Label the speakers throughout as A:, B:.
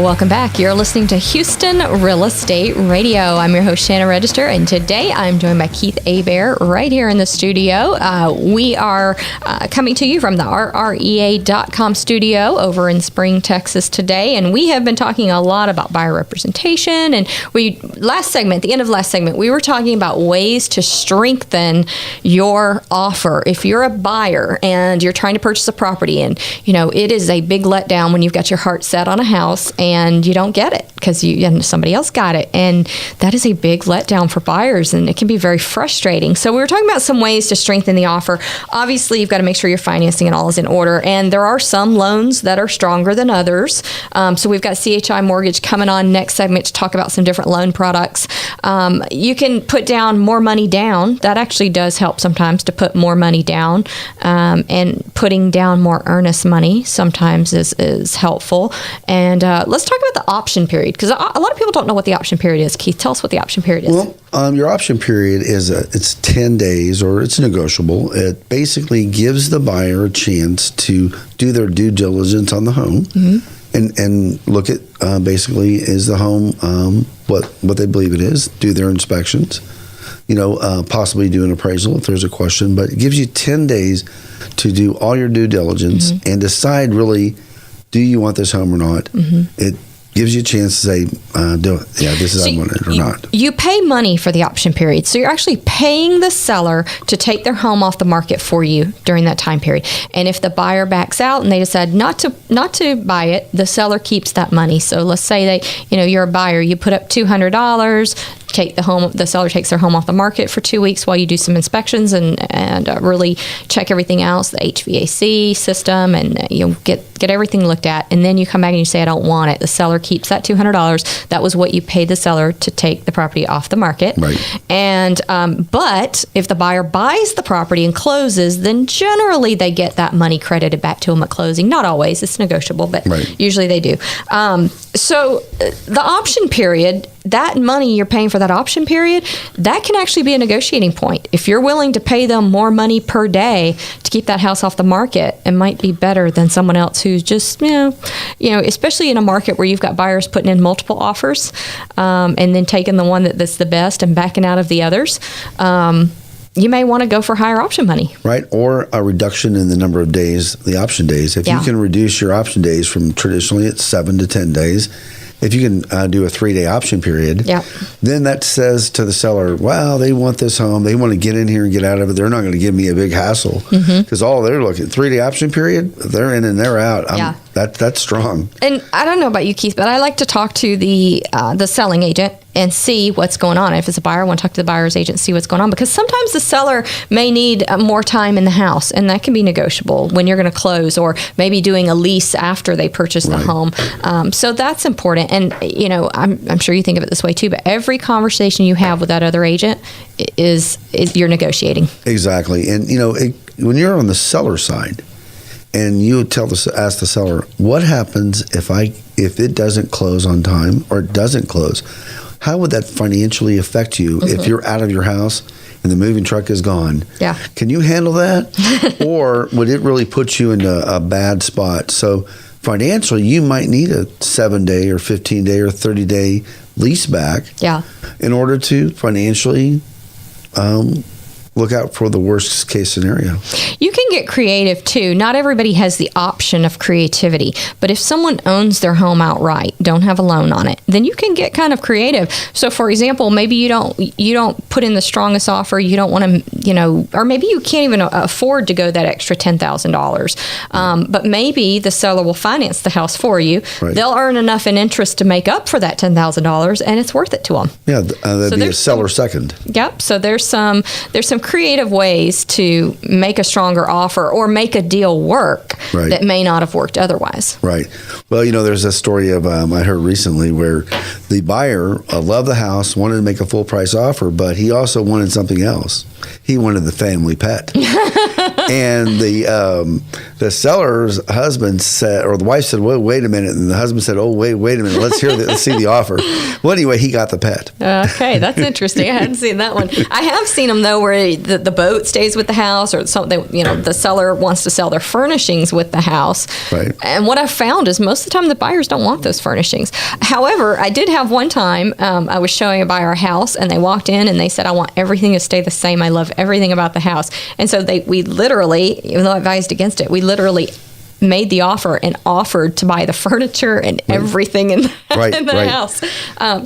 A: Welcome back. You're listening to Houston Real Estate Radio. I'm your host, Shannon Register, and today I'm joined by Keith Hebert right here in the studio. We are coming to you from the RREA.com studio over in Spring, Texas today, and we have been talking a lot about buyer representation. And the end of last segment, we were talking about ways to strengthen your offer. If you're a buyer and you're trying to purchase a property, and it is a big letdown when you've got your heart set on a house and you don't get it because somebody else got it, and that is a big letdown for buyers, and it can be very frustrating. So we were talking about some ways to strengthen the offer. Obviously, you've got to make sure your financing and all is in order, and there are some loans that are stronger than others. So we've got CHI Mortgage coming on next segment to talk about some different loan products. You can put down more money down. That actually does help sometimes to put more money down, and putting down more earnest money sometimes is helpful. And let's talk about the option period, because a lot of people don't know what the option period is. Keith, tell us what the option period is.
B: Well, your option period it's 10 days, or it's negotiable. It basically gives the buyer a chance to do their due diligence on the home, and look at basically, is the home what they believe it is, do their inspections, possibly do an appraisal if there's a question, but it gives you 10 days to do all your due diligence and decide really, do you want this home or not? It gives you a chance to say, I want it or not.
A: You pay money for the option period. So you're actually paying the seller to take their home off the market for you during that time period. And if the buyer backs out and they decide not to buy it, the seller keeps that money. So let's say you're a buyer, you put up $200, the seller takes their home off the market for 2 weeks while you do some inspections and really check everything else, the HVAC system, and get everything looked at. And then you come back and you say, I don't want it. The seller keeps that $200. That was what you paid the seller to take the property off the market.
B: Right.
A: And but if the buyer buys the property and closes, then generally they get that money credited back to them at closing. Not always. It's negotiable, but usually they do. So the option period, that money you're paying for that option period, that can actually be a negotiating point. If you're willing to pay them more money per day to keep that house off the market, it might be better than someone else who's just, especially in a market where you've got buyers putting in multiple offers, and then taking the one that's the best and backing out of the others. You may want to go for higher option money.
B: Right, or a reduction in the number of days, the option days. If you can reduce your option days from traditionally it's 7 to 10 days, if you can do a 3-day option period, then that says to the seller, wow, they want this home. They want to get in here and get out of it. They're not going to give me a big hassle, because all they're looking, 3-day option period, they're in and they're out. That's strong. And
A: I don't know about you, Keith, but I like to talk to the selling agent and see what's going on. If it's a buyer, I want to talk to the buyer's agent, see what's going on, because sometimes the seller may need more time in the house, and that can be negotiable when you're going to close, or maybe doing a lease after they purchase the home. So that's important. And I'm sure you think of it this way too, but every conversation you have with that other agent is you're negotiating.
B: Exactly. And when you're on the seller side, and you ask the seller, what happens if it doesn't close on time, or it doesn't close? How would that financially affect you if you're out of your house and the moving truck is gone?
A: Yeah.
B: Can you handle that? Or would it really put you in a bad spot? So financially, you might need a 7-day or 15-day or 30-day lease back in order to financially look out for the worst case scenario.
A: You can get creative too. Not everybody has the option of creativity, but if someone owns their home outright, don't have a loan on it, then you can get kind of creative. So for example, maybe you don't put in the strongest offer. You don't want to, or maybe you can't even afford to go that extra $10,000. But maybe the seller will finance the house for you. Right. They'll earn enough in interest to make up for that $10,000, and it's worth it to them.
B: Yeah, that'd be a seller second.
A: Yep. So there's some creative ways to make a stronger offer or make a deal work that may not have worked otherwise.
B: Right. Well, there's a story of I heard recently where the buyer loved the house, wanted to make a full price offer, but he also wanted something else. He wanted the family pet. And the seller's husband said, or the wife said, "Well, wait a minute," and the husband said, "Oh, wait a minute, let's see the offer." Well, anyway, he got the pet.
A: Okay, that's interesting. I hadn't seen that one. I have seen them though, where the boat stays with the house, or something. The seller wants to sell their furnishings with the house.
B: Right.
A: And what I've found is most of the time the buyers don't want those furnishings. However, I did have one time I was showing a buyer a house, and they walked in and they said, "I want everything to stay the same. I love everything about the house." And so we literally, even though I advised against it, we literally made the offer and offered to buy the furniture and everything in the house.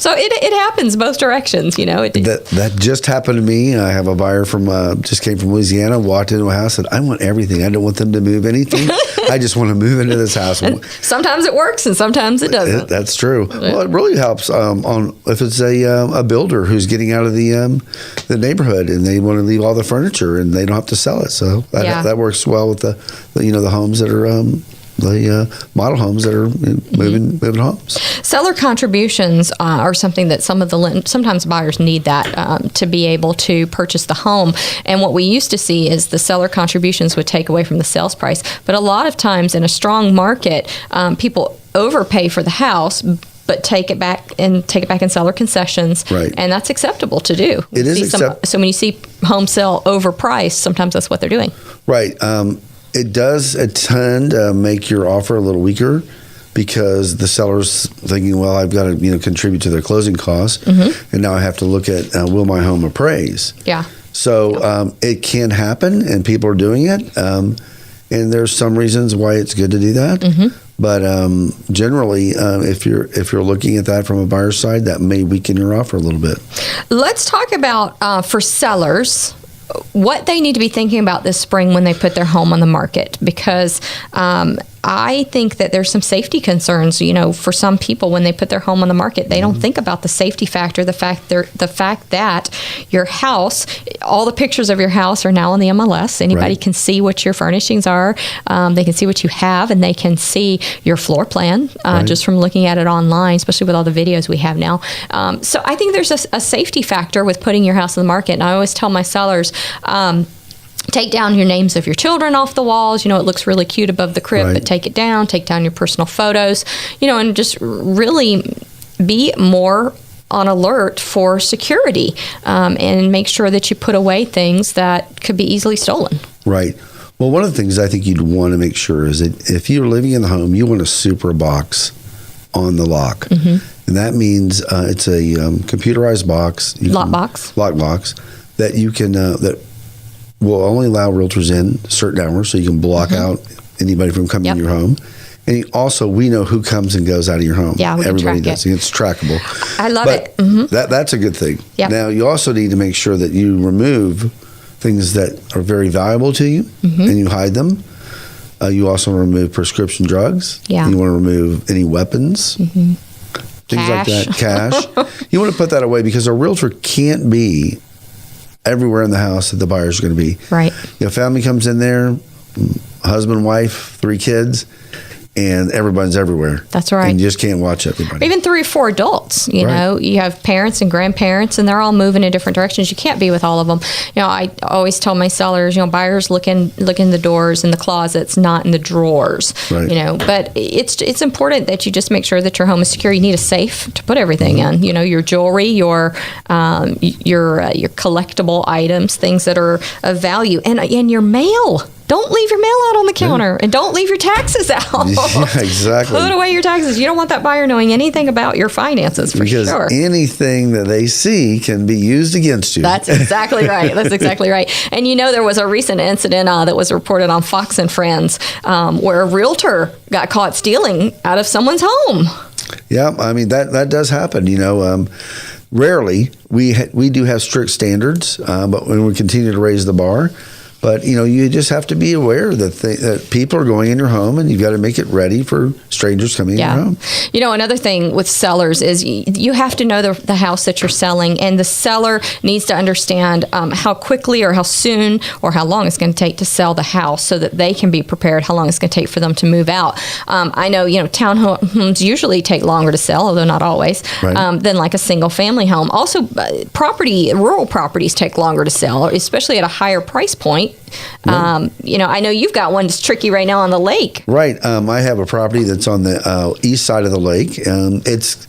A: So it happens both directions,
B: That just happened to me. I have a buyer from just came from Louisiana, walked into a house, and I want everything. I don't want them to move anything. I just want to move into this house.
A: And sometimes it works and sometimes it doesn't.
B: That's true. Well, it really helps on if it's a builder who's getting out of the neighborhood and they want to leave all the furniture and they don't have to sell it. So that works well with the homes that are the model homes that are moving homes.
A: Seller contributions are something that sometimes buyers need that to be able to purchase the home. And what we used to see is the seller contributions would take away from the sales price. But a lot of times in a strong market, people overpay for the house, but take it back in seller concessions,
B: right?
A: And that's acceptable to do.
B: It is acceptable.
A: So when you see home sell overpriced, sometimes that's what they're doing.
B: Right. It does tend to make your offer a little weaker because the seller's thinking, well, I've got to contribute to their closing costs, and now I have to look at will my home appraise?
A: Yeah.
B: So it can happen, and people are doing it, and there's some reasons why it's good to do that. But generally, if you're looking at that from a buyer's side, that may weaken your offer a little bit.
A: Let's talk about for sellers what they need to be thinking about this spring when they put their home on the market, because I think that there's some safety concerns, for some people when they put their home on the market. They don't think about the safety factor, the fact that your house, all the pictures of your house are now on the MLS. Anybody can see what your furnishings are. They can see what you have, and they can see your floor plan just from looking at it online, especially with all the videos we have now. So I think there's a safety factor with putting your house on the market. And I always tell my sellers, take down your names of your children off the walls. It looks really cute above the crib, but take it down. Take down your personal photos, and just really be more on alert for security, and make sure that you put away things that could be easily stolen.
B: Right. Well, one of the things I think you'd want to make sure is that if you're living in the home, you want a super box on the lock. And that means it's a computerized box. Lock box that you can, that will only allow realtors in certain hours, so you can block out anybody from coming in your home. And we know who comes and goes out of your home.
A: Yeah, we
B: everybody
A: can track
B: does. It's trackable.
A: I love it.
B: That's a good thing.
A: Yep.
B: Now, you also need to make sure that you remove things that are very valuable to you, and you hide them. You also remove prescription drugs.
A: Yeah.
B: You want to remove any weapons. Things like that. Cash. You want to put that away because a realtor can't be everywhere in the house that the buyer's going to be.
A: Right.
B: Family comes in there, husband, wife, 3 kids, and everybody's everywhere.
A: That's right.
B: And you just can't watch everybody.
A: Even 3 or 4 adults, you know, you have parents and grandparents, and they're all moving in different directions. You can't be with all of them. I always tell my sellers, buyers look in the doors, in the closets, not in the drawers.
B: Right.
A: But it's important that you just make sure that your home is secure. You need a safe to put everything in. Your jewelry, your collectible items, things that are of value, and your mail. Don't leave your mail out on the counter, and don't leave your taxes out.
B: Yeah, exactly.
A: Put away your taxes. You don't want that buyer knowing anything about your finances, for
B: because
A: sure.
B: Anything that they see can be used against you.
A: That's exactly right. That's exactly right. And there was a recent incident that was reported on Fox and Friends where a realtor got caught stealing out of someone's home.
B: Yeah, I mean, that does happen. Rarely. We do have strict standards, but when we continue to raise the bar. But, you just have to be aware that people are going in your home, and you've got to make it ready for strangers coming in your home.
A: Another thing with sellers is you have to know the house that you're selling, and the seller needs to understand how quickly or how soon or how long it's going to take to sell the house so that they can be prepared how long it's going to take for them to move out. I know, townhomes usually take longer to sell, although not always, than like a single family home. Also, rural properties take longer to sell, especially at a higher price point. right? I know you've got one that's tricky right now on the lake.
B: Right. I have a property that's on the east side of the lake. It's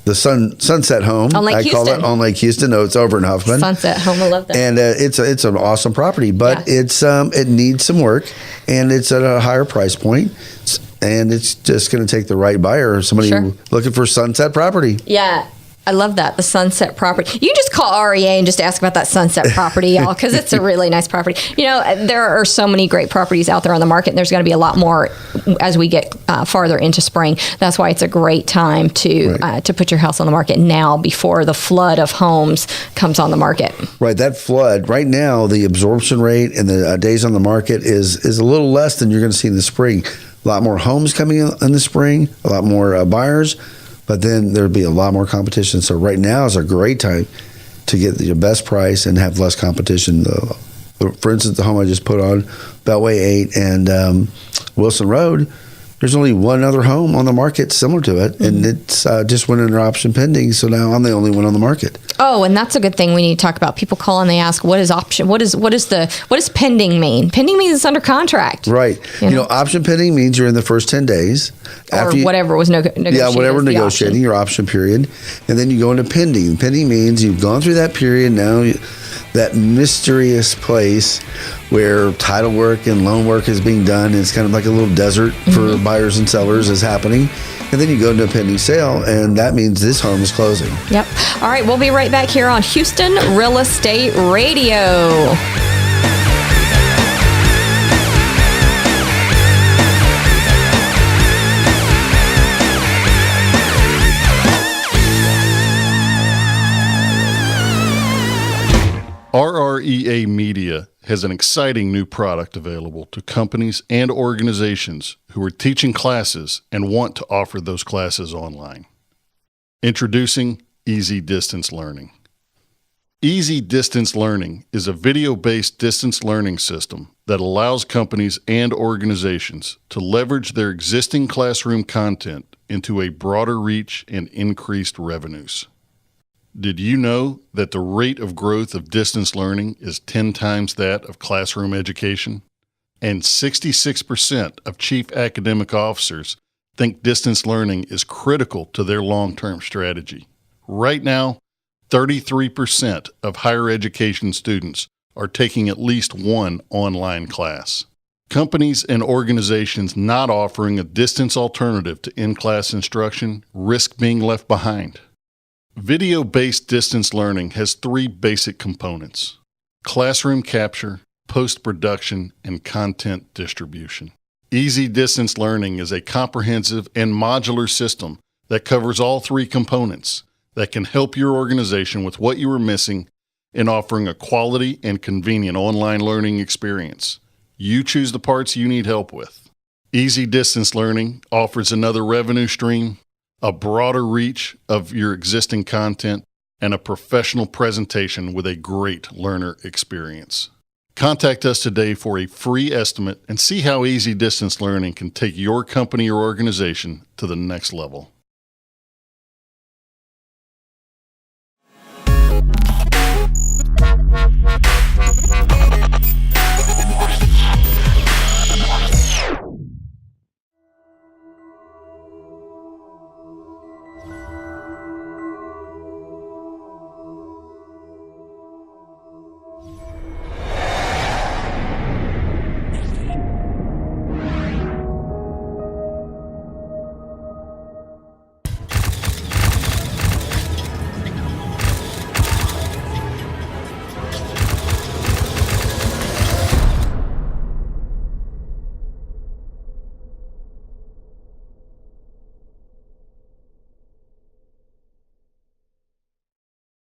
B: the Sunset Home.
A: On Lake
B: I
A: Houston.
B: call it on Lake Houston. No, it's over in Huffman.
A: Sunset Home, I love that.
B: And it's an awesome property, but it needs some work, and it's at a higher price point, and it's just going to take the right buyer or somebody looking for sunset property.
A: Yeah. I love that, the Sunset property. You can just call REA and just ask about that Sunset property, y'all, because it's a really nice property. There are so many great properties out there on the market, and there's going to be a lot more as we get farther into spring. That's why it's a great time to put your house on the market now before the flood of homes comes on the market. Right,
B: that flood, right now, the absorption rate and the days on the market is a little less than you're going to see in the spring. A lot more homes coming in the spring, a lot more buyers. But then there'll be a lot more competition. So right now is a great time to get your best price and have less competition. For instance, the home I just put on, Beltway 8 and Wilson Road, there's only one other home on the market similar to it, and it's just went under option pending. So now I'm the only one on the market.
A: Oh, and that's a good thing we need to talk about. People call and they ask, "What is option? What does pending mean?" Pending means it's under contract,
B: right? Option pending means you're in the first 10 days,
A: or whatever was negotiated.
B: Yeah, whatever negotiating your option period, and then you go into pending. Pending means you've gone through that period. Now, that mysterious place where title work and loan work is being done. It's kind of like a little desert for buyers and sellers is happening. And then you go into a pending sale, and that means this home is closing.
A: Yep. All right, we'll be right back here on Houston Real Estate Radio.
C: RREA Media has an exciting new product available to companies and organizations who are teaching classes and want to offer those classes online. Introducing Easy Distance Learning. Easy Distance Learning is a video-based distance learning system that allows companies and organizations to leverage their existing classroom content into a broader reach and increased revenues. Did you know that the rate of growth of distance learning is 10 times that of classroom education? And 66% of chief academic officers think distance learning is critical to their long-term strategy. Right now, 33% of higher education students are taking at least one online class. Companies and organizations not offering a distance alternative to in-class instruction risk being left behind. Video-based distance learning has three basic components: classroom capture, post-production, and content distribution. Easy Distance Learning is a comprehensive and modular system that covers all three components that can help your organization with what you are missing in offering a quality and convenient online learning experience. You choose the parts you need help with. Easy Distance Learning offers another revenue stream, a broader reach of your existing content, and a professional presentation with a great learner experience. Contact us today for a free estimate and see how Easy Distance Learning can take your company or organization to the next level.